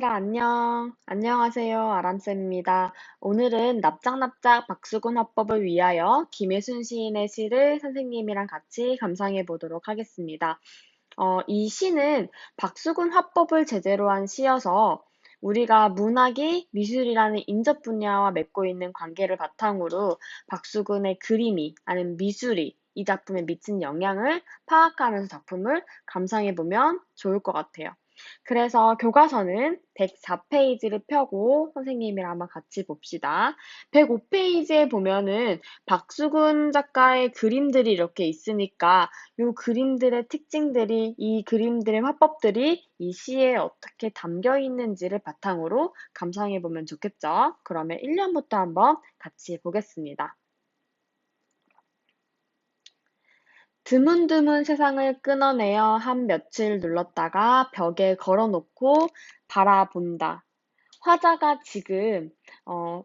얘들아, 안녕. 안녕하세요. 아람쌤입니다. 오늘은 납작납작 박수근 화법을 위하여 김혜순 시인의 시를 선생님이랑 같이 감상해 보도록 하겠습니다. 이 시는 박수근 화법을 제재로 한 시여서 우리가 문학이 미술이라는 인접 분야와 맺고 있는 관계를 바탕으로 박수근의 그림이 아니면 미술이 이 작품에 미친 영향을 파악하면서 작품을 감상해 보면 좋을 것 같아요. 그래서 교과서는 104페이지를 펴고 선생님이랑 한번 같이 봅시다. 105페이지에 보면은 박수근 작가의 그림들이 이렇게 있으니까 이 그림들의 특징들이, 이 그림들의 화법들이 이 시에 어떻게 담겨 있는지를 바탕으로 감상해 보면 좋겠죠? 그러면 1년부터 한번 같이 보겠습니다. 드문드문 세상을 끊어내어 한 며칠 눌렀다가 벽에 걸어놓고 바라본다. 화자가 지금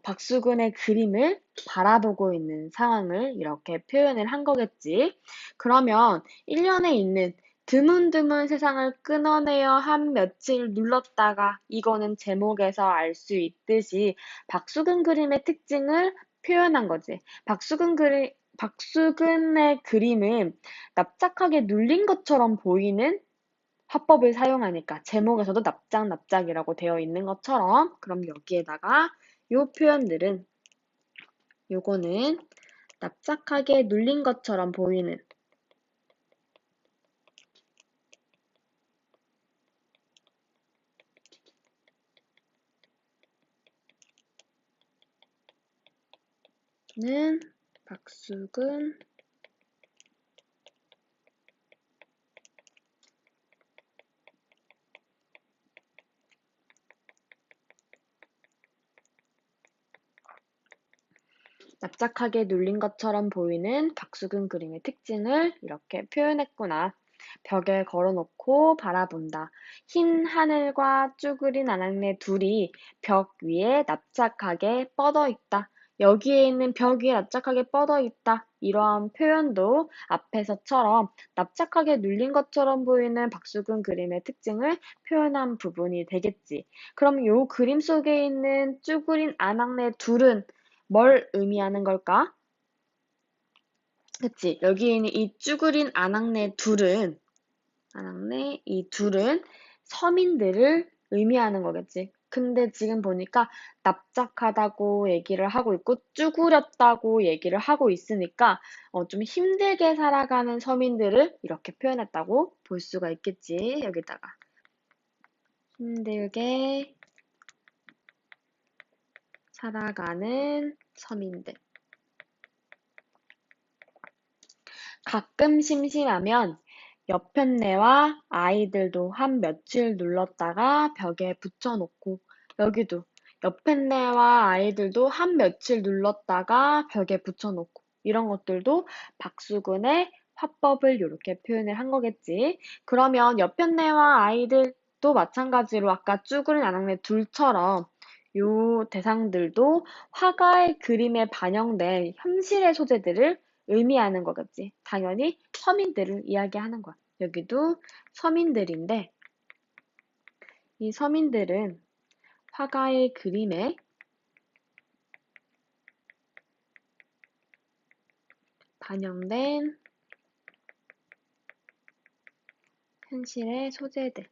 박수근의 그림을 바라보고 있는 상황을 이렇게 표현을 한 거겠지. 그러면 1년에 있는 드문드문 세상을 끊어내어 한 며칠 눌렀다가 이거는 제목에서 알 수 있듯이 박수근 그림의 특징을 표현한 거지. 박수근의 그림은 납작하게 눌린 것처럼 보이는 화법을 사용하니까 제목에서도 납작납작이라고 되어 있는 것처럼 그럼 여기에다가 요 표현들은 요거는 납작하게 눌린 것처럼 보이는 는 박수근 납작하게 눌린 것처럼 보이는 박수근 그림의 특징을 이렇게 표현했구나. 벽에 걸어놓고 바라본다. 흰 하늘과 쭈그린 아낙네 둘이 벽 위에 납작하게 뻗어 있다. 여기에 있는 벽 위에 납작하게 뻗어 있다. 이러한 표현도 앞에서처럼 납작하게 눌린 것처럼 보이는 박수근 그림의 특징을 표현한 부분이 되겠지. 그럼 이 그림 속에 있는 쭈그린 아낙네 둘은 뭘 의미하는 걸까? 그치? 여기 있는 이 쭈그린 아낙네 이 둘은 서민들을 의미하는 거겠지. 근데 지금 보니까 납작하다고 얘기를 하고 있고 쭈그렸다고 얘기를 하고 있으니까 좀 힘들게 살아가는 서민들을 이렇게 표현했다고 볼 수가 있겠지. 여기다가 힘들게 살아가는 서민들. 가끔 심심하면 옆편네와 아이들도 한 며칠 눌렀다가 벽에 붙여놓고 여기도 옆편네와 아이들도 한 며칠 눌렀다가 벽에 붙여놓고 이런 것들도 박수근의 화법을 이렇게 표현을 한 거겠지. 그러면 옆편네와 아이들도 마찬가지로 아까 쭈그린 아낙네 둘처럼 요 대상들도 화가의 그림에 반영된 현실의 소재들을 의미하는 거겠지. 당연히 서민들을 이야기하는 거야. 여기도 서민들인데 이 서민들은 화가의 그림에 반영된 현실의 소재들.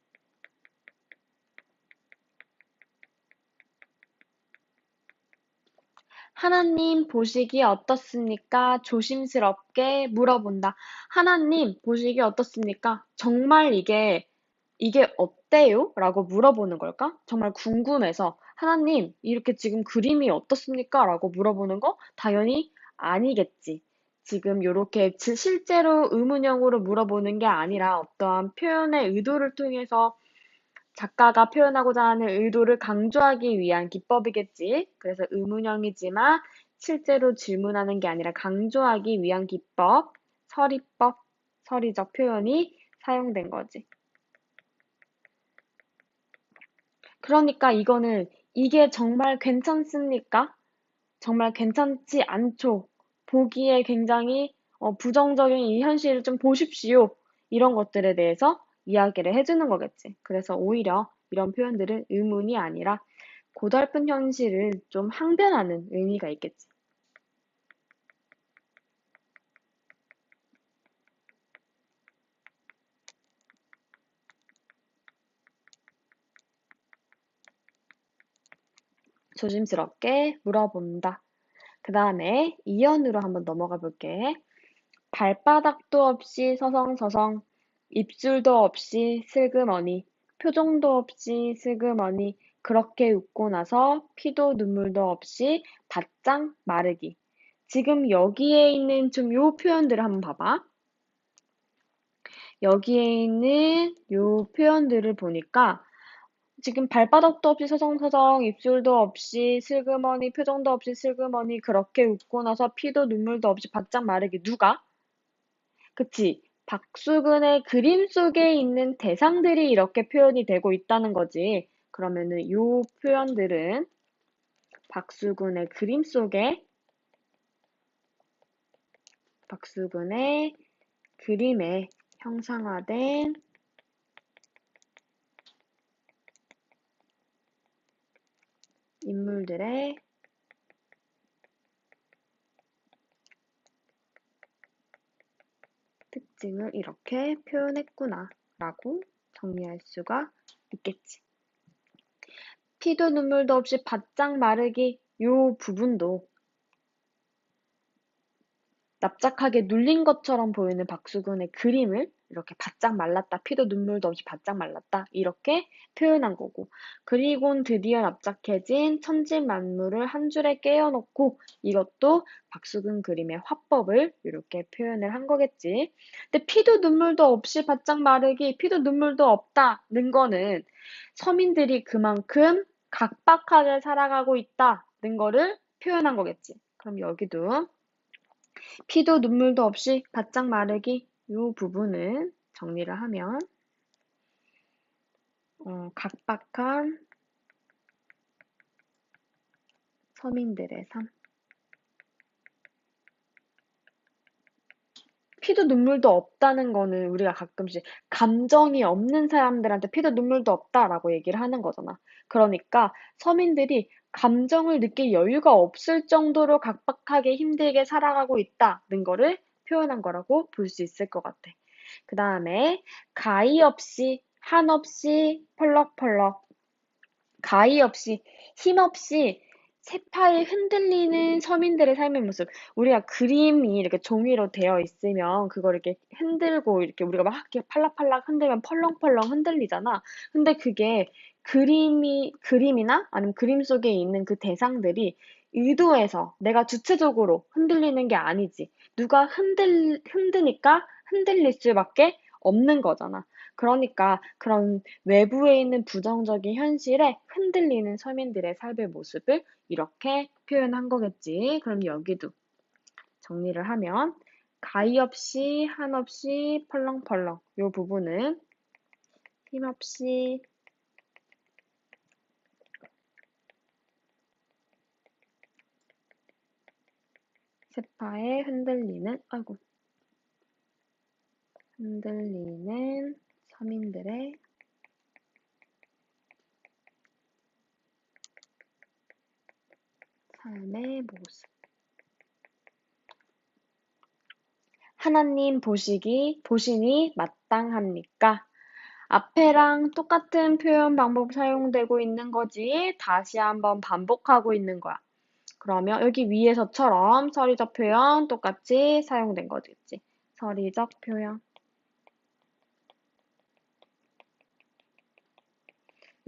하나님 보시기 어떻습니까? 조심스럽게 물어본다. 하나님 보시기 어떻습니까? 정말 이게 어때요? 라고 물어보는 걸까? 정말 궁금해서 하나님 이렇게 지금 그림이 어떻습니까? 라고 물어보는 거 당연히 아니겠지. 지금 요렇게 실제로 의문형으로 물어보는 게 아니라 어떠한 표현의 의도를 통해서 작가가 표현하고자 하는 의도를 강조하기 위한 기법이겠지. 그래서 의문형이지만 실제로 질문하는 게 아니라 강조하기 위한 기법, 서리법, 서리적 표현이 사용된 거지. 그러니까 이거는 이게 정말 괜찮습니까? 정말 괜찮지 않죠. 보기에 굉장히 부정적인 이 현실을 좀 보십시오. 이런 것들에 대해서 이야기를 해주는 거겠지. 그래서 오히려 이런 표현들은 의문이 아니라 고달픈 현실을 좀 항변하는 의미가 있겠지. 조심스럽게 물어본다. 그 다음에 이연으로 한번 넘어가 볼게. 발바닥도 없이 서성서성, 입술도 없이 슬그머니, 표정도 없이 슬그머니, 그렇게 웃고 나서 피도 눈물도 없이 바짝 마르기. 지금 여기에 있는 좀 요 표현들을 한번 봐봐. 여기에 있는 요 표현들을 보니까 지금 발바닥도 없이 서성서성, 입술도 없이 슬그머니, 표정도 없이 슬그머니, 그렇게 웃고 나서 피도 눈물도 없이 바짝 마르기. 누가? 그치. 박수근의 그림 속에 있는 대상들이 이렇게 표현이 되고 있다는 거지. 그러면은 요 표현들은 박수근의 그림 속에 박수근의 그림에 형상화된 인물들의 특징을 이렇게 표현했구나 라고 정리할 수가 있겠지. 피도 눈물도 없이 바짝 마르기 요 부분도 납작하게 눌린 것처럼 보이는 박수근의 그림을 이렇게 바짝 말랐다, 피도 눈물도 없이 바짝 말랐다 이렇게 표현한 거고, 그리곤 드디어 납작해진 천지만물을 한 줄에 깨어놓고, 이것도 박수근 그림의 화법을 이렇게 표현을 한 거겠지. 근데 피도 눈물도 없이 바짝 마르기, 피도 눈물도 없다는 거는 서민들이 그만큼 각박하게 살아가고 있다는 거를 표현한 거겠지. 그럼 여기도 피도 눈물도 없이 바짝 마르기 이 부분은 정리를 하면 각박한 서민들의 삶. 피도 눈물도 없다는 거는 우리가 가끔씩 감정이 없는 사람들한테 피도 눈물도 없다라고 얘기를 하는 거잖아. 그러니까 서민들이 감정을 느낄 여유가 없을 정도로 각박하게 힘들게 살아가고 있다는 거를 표현한 거라고 볼 수 있을 것 같아. 그 다음에 가히 없이, 한없이, 펄럭펄럭, 가히 없이, 힘없이 세파에 흔들리는 서민들의 삶의 모습. 우리가 그림이 이렇게 종이로 되어 있으면 그걸 이렇게 흔들고 이렇게 우리가 막 이렇게 팔락팔락 흔들면 펄렁펄렁 흔들리잖아. 근데 그게 그림이나 아니면 그림 속에 있는 그 대상들이 의도해서 내가 주체적으로 흔들리는 게 아니지. 누가 흔드니까 흔들릴 수밖에 없는 거잖아. 그러니까 그런 외부에 있는 부정적인 현실에 흔들리는 서민들의 삶의 모습을 이렇게 표현한 거겠지. 그럼 여기도 정리를 하면 가히 없이, 한없이, 펄렁펄렁 이 부분은 힘없이 세파에 흔들리는 서민들의 삶의 모습. 하나님 보시니 마땅합니까? 앞에랑 똑같은 표현 방법 사용되고 있는 거지. 다시 한번 반복하고 있는 거야. 그러면 여기 위에서처럼 서리적 표현 똑같이 사용된 거겠지. 서리적 표현.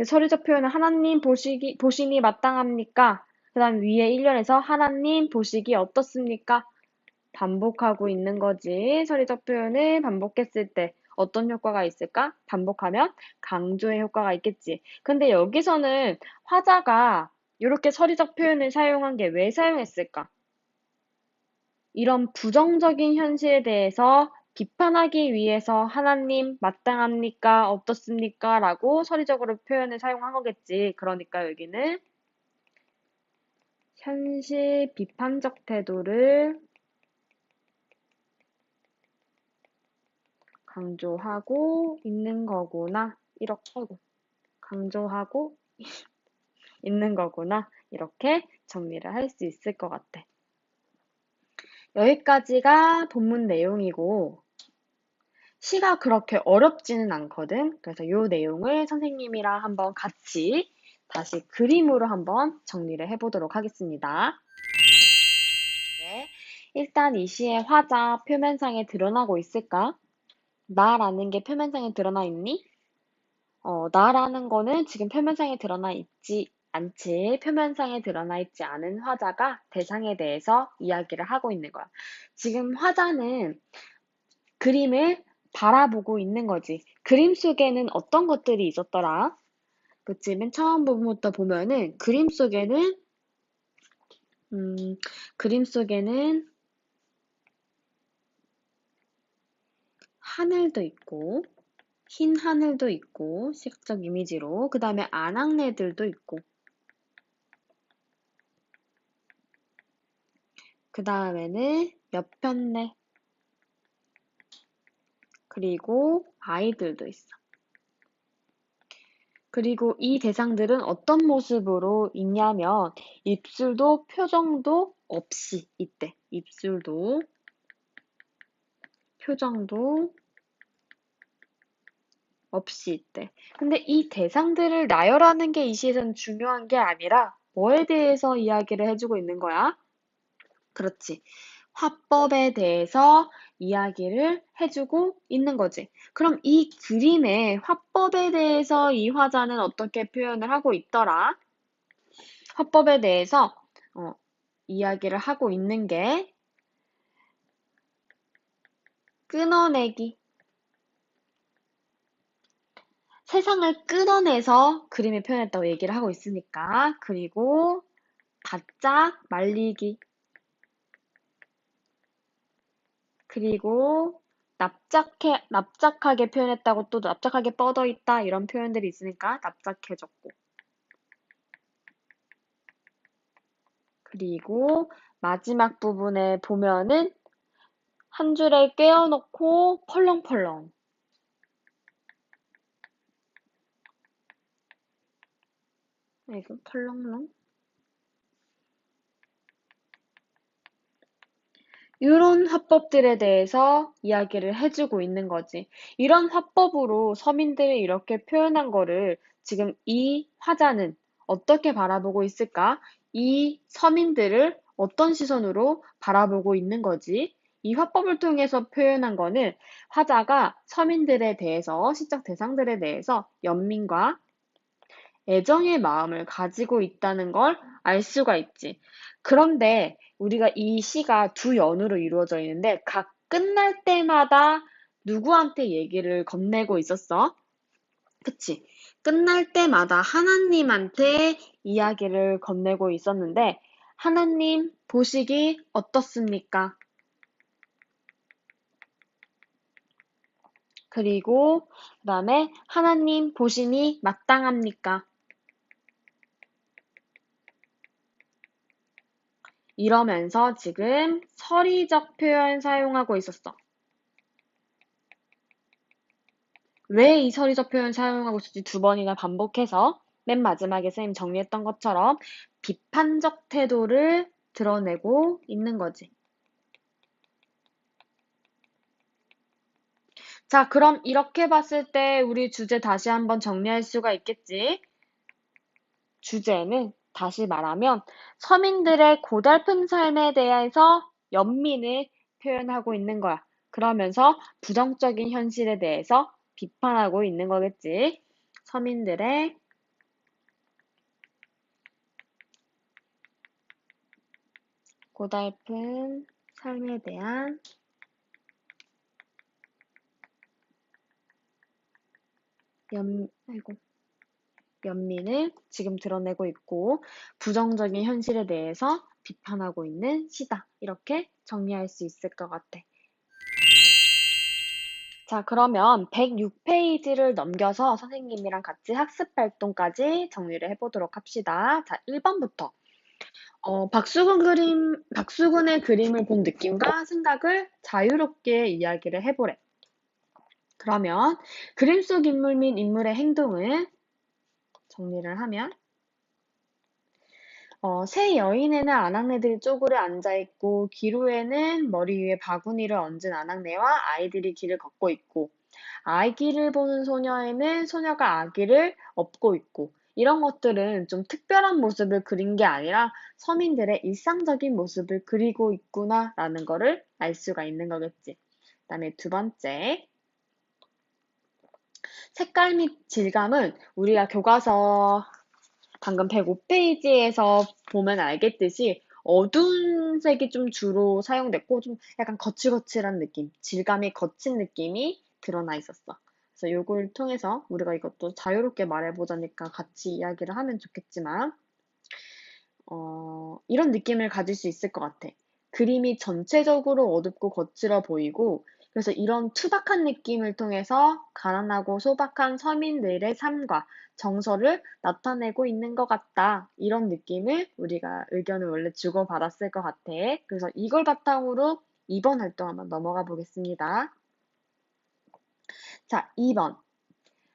서리적 표현은 하나님 보시니 마땅합니까? 그 다음 위에 1년에서 하나님 보시기 어떻습니까? 반복하고 있는 거지. 서리적 표현을 반복했을 때 어떤 효과가 있을까? 반복하면 강조의 효과가 있겠지. 근데 여기서는 화자가 이렇게 서리적 표현을 사용한 게 왜 사용했을까? 이런 부정적인 현실에 대해서 비판하기 위해서 하나님 마땅합니까? 어떻습니까? 라고 서리적으로 표현을 사용한 거겠지. 그러니까 여기는 현실 비판적 태도를 강조하고 있는 거구나. 이렇게 하고 강조하고 있는 거구나. 이렇게 정리를 할 수 있을 것 같아. 여기까지가 본문 내용이고, 시가 그렇게 어렵지는 않거든. 그래서 이 내용을 선생님이랑 한번 같이 다시 그림으로 한번 정리를 해보도록 하겠습니다. 네. 일단 이 시의 화자 표면상에 드러나고 있을까? 나라는 게 표면상에 드러나 있니? 나라는 거는 지금 표면상에 드러나 있지 않지. 표면상에 드러나 있지 않은 화자가 대상에 대해서 이야기를 하고 있는 거야. 지금 화자는 그림을 바라보고 있는 거지. 그림 속에는 어떤 것들이 있었더라? 그치? 맨 처음 부분부터 보면은 음, 그림 속에는 하늘도 있고, 흰 하늘도 있고, 시각적 이미지로. 그 다음에 안악내들도 있고, 그 다음에는 몇 편내, 그리고 아이들도 있어. 그리고 이 대상들은 어떤 모습으로 있냐면, 입술도 표정도 없이 있대. 입술도, 표정도 없이 있대. 근데 이 대상들을 나열하는 게 이 시에서는 중요한 게 아니라 뭐에 대해서 이야기를 해주고 있는 거야? 그렇지. 화법에 대해서 이야기를 해주고 있는 거지. 그럼 이 그림의 화법에 대해서 이 화자는 어떻게 표현을 하고 있더라? 화법에 대해서 이야기를 하고 있는 게 끊어내기. 세상을 끊어내서 그림에 표현했다고 얘기를 하고 있으니까. 그리고 바짝 말리기. 그리고 납작하게 표현했다고 또 납작하게 뻗어 있다 이런 표현들이 있으니까 납작해졌고. 그리고 마지막 부분에 보면은 한 줄에 꿰어놓고 펄렁펄렁. 이거 펄렁렁? 이런 화법들에 대해서 이야기를 해주고 있는 거지. 이런 화법으로 서민들이 이렇게 표현한 거를 지금 이 화자는 어떻게 바라보고 있을까? 이 서민들을 어떤 시선으로 바라보고 있는 거지? 이 화법을 통해서 표현한 거는 화자가 서민들에 대해서, 시적 대상들에 대해서 연민과 애정의 마음을 가지고 있다는 걸 알 수가 있지. 그런데 우리가 이 시가 두 연으로 이루어져 있는데 각 끝날 때마다 누구한테 얘기를 건네고 있었어? 그치? 끝날 때마다 하나님한테 이야기를 건네고 있었는데 하나님 보시기 어떻습니까? 그리고 그 다음에 하나님 보시니 마땅합니까? 이러면서 지금 서리적 표현 사용하고 있었어. 왜 이 서리적 표현 사용하고 있었지? 두 번이나 반복해서 맨 마지막에 선생님 정리했던 것처럼 비판적 태도를 드러내고 있는 거지. 자, 그럼 이렇게 봤을 때 우리 주제 다시 한번 정리할 수가 있겠지? 주제는 다시 말하면 서민들의 고달픈 삶에 대해서 연민을 표현하고 있는 거야. 그러면서 부정적인 현실에 대해서 비판하고 있는 거겠지. 서민들의 고달픈 삶에 대한 아이고, 연민을 지금 드러내고 있고 부정적인 현실에 대해서 비판하고 있는 시다. 이렇게 정리할 수 있을 것 같아. 자, 그러면 106페이지를 넘겨서 선생님이랑 같이 학습 활동까지 정리를 해보도록 합시다. 자, 1번부터. 박수근의 그림을 본 느낌과 생각을 자유롭게 이야기를 해보래. 그러면 그림 속 인물 및 인물의 행동은 정리를 하면 새 여인에는 아낙네들이 쪼그려 앉아있고 기루에는 머리 위에 바구니를 얹은 아낙네와 아이들이 길을 걷고 있고 아기를 보는 소녀에는 소녀가 아기를 업고 있고 이런 것들은 좀 특별한 모습을 그린 게 아니라 서민들의 일상적인 모습을 그리고 있구나라는 거를 알 수가 있는 거겠지. 그다음에 두 번째, 색깔 및 질감은 우리가 교과서 방금 105페이지에서 보면 알겠듯이 어두운 색이 좀 주로 사용됐고 좀 약간 거칠거칠한 느낌, 질감이 거친 느낌이 드러나 있었어. 그래서 요걸 통해서 우리가 이것도 자유롭게 말해보자니까 같이 이야기를 하면 좋겠지만 이런 느낌을 가질 수 있을 것 같아. 그림이 전체적으로 어둡고 거칠어 보이고, 그래서 이런 투박한 느낌을 통해서 가난하고 소박한 서민들의 삶과 정서를 나타내고 있는 것 같다. 이런 느낌을 우리가 의견을 원래 주고받았을 것 같아. 그래서 이걸 바탕으로 2번 활동 한번 넘어가 보겠습니다. 자, 2번.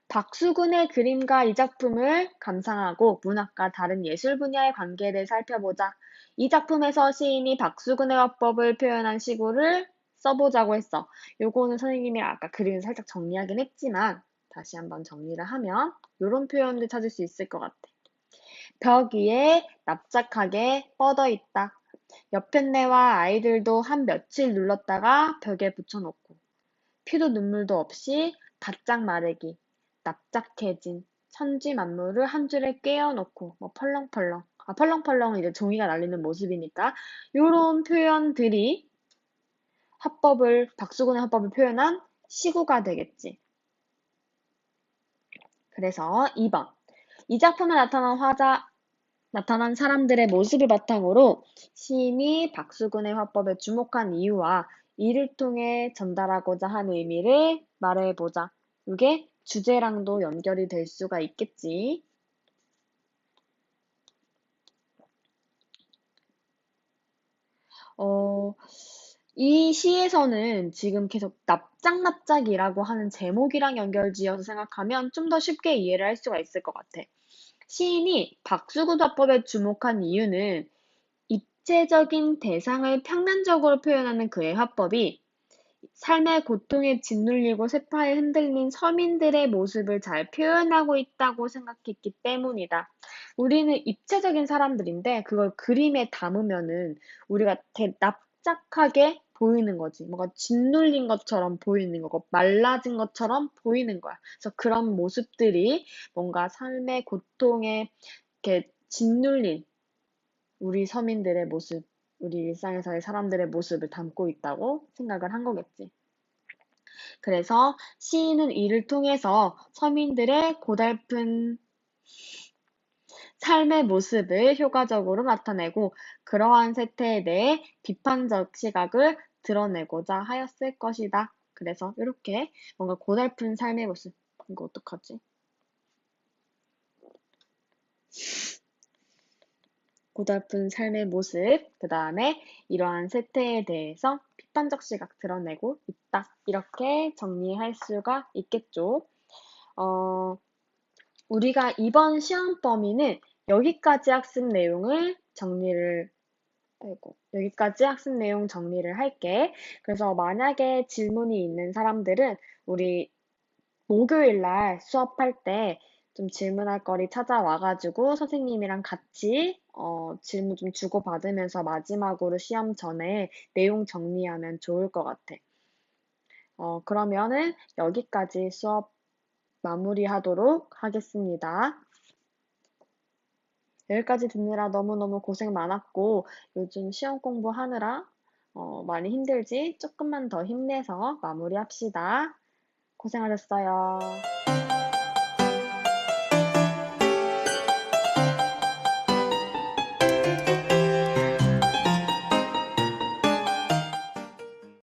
박수근의 그림과 이 작품을 감상하고 문학과 다른 예술 분야의 관계를 살펴보자. 이 작품에서 시인이 박수근의 화법을 표현한 시구를 써보자고 했어. 요거는 선생님이 아까 그림을 살짝 정리하긴 했지만 다시 한번 정리를 하면 요런 표현들 찾을 수 있을 것 같아. 벽 위에 납작하게 뻗어 있다. 여편네와 아이들도 한 며칠 눌렀다가 벽에 붙여놓고 피도 눈물도 없이 바짝 마르기, 납작해진 천지 만물을 한 줄에 꿰어놓고 뭐 펄렁펄렁. 펄렁펄렁은 이제 종이가 날리는 모습이니까 요런 표현들이 박수근의 화법을 표현한 시구가 되겠지. 그래서 2번. 이 작품에 나타난 사람들의 모습을 바탕으로 시인이 박수근의 화법에 주목한 이유와 이를 통해 전달하고자 한 의미를 말해보자. 이게 주제랑도 연결이 될 수가 있겠지. 어, 이 시에서는 지금 계속 납작납작이라고 하는 제목이랑 연결지어서 생각하면 좀 더 쉽게 이해를 할 수가 있을 것 같아. 시인이 박수근 화법에 주목한 이유는 입체적인 대상을 평면적으로 표현하는 그의 화법이 삶의 고통에 짓눌리고 세파에 흔들린 서민들의 모습을 잘 표현하고 있다고 생각했기 때문이다. 우리는 입체적인 사람들인데 그걸 그림에 담으면은 우리가 납작하게 보이는 거지. 뭔가 짓눌린 것처럼 보이는 거고 말라진 것처럼 보이는 거야. 그래서 그런 모습들이 뭔가 삶의 고통에 이렇게 짓눌린 우리 서민들의 모습, 우리 일상에서의 사람들의 모습을 담고 있다고 생각을 한 거겠지. 그래서 시인은 이를 통해서 서민들의 고달픈 삶의 모습을 효과적으로 나타내고 그러한 세태에 대해 비판적 시각을 드러내고자 하였을 것이다. 그래서 이렇게 뭔가 고달픈 삶의 모습, 이거 어떡하지? 고달픈 삶의 모습, 그 다음에 이러한 세태에 대해서 비판적 시각 드러내고 있다. 이렇게 정리할 수가 있겠죠. 어, 우리가 이번 시험 범위는 여기까지 학습 내용을 정리를 여기까지 학습 내용 정리를 할게. 그래서 만약에 질문이 있는 사람들은 우리 목요일 날 수업할 때 좀 질문할 거리 찾아와가지고 선생님이랑 같이 질문 좀 주고받으면서 마지막으로 시험 전에 내용 정리하면 좋을 것 같아. 그러면은 여기까지 수업 마무리하도록 하겠습니다. 여기까지 듣느라 너무너무 고생 많았고 요즘 시험 공부하느라 많이 힘들지? 조금만 더 힘내서 마무리합시다. 고생하셨어요.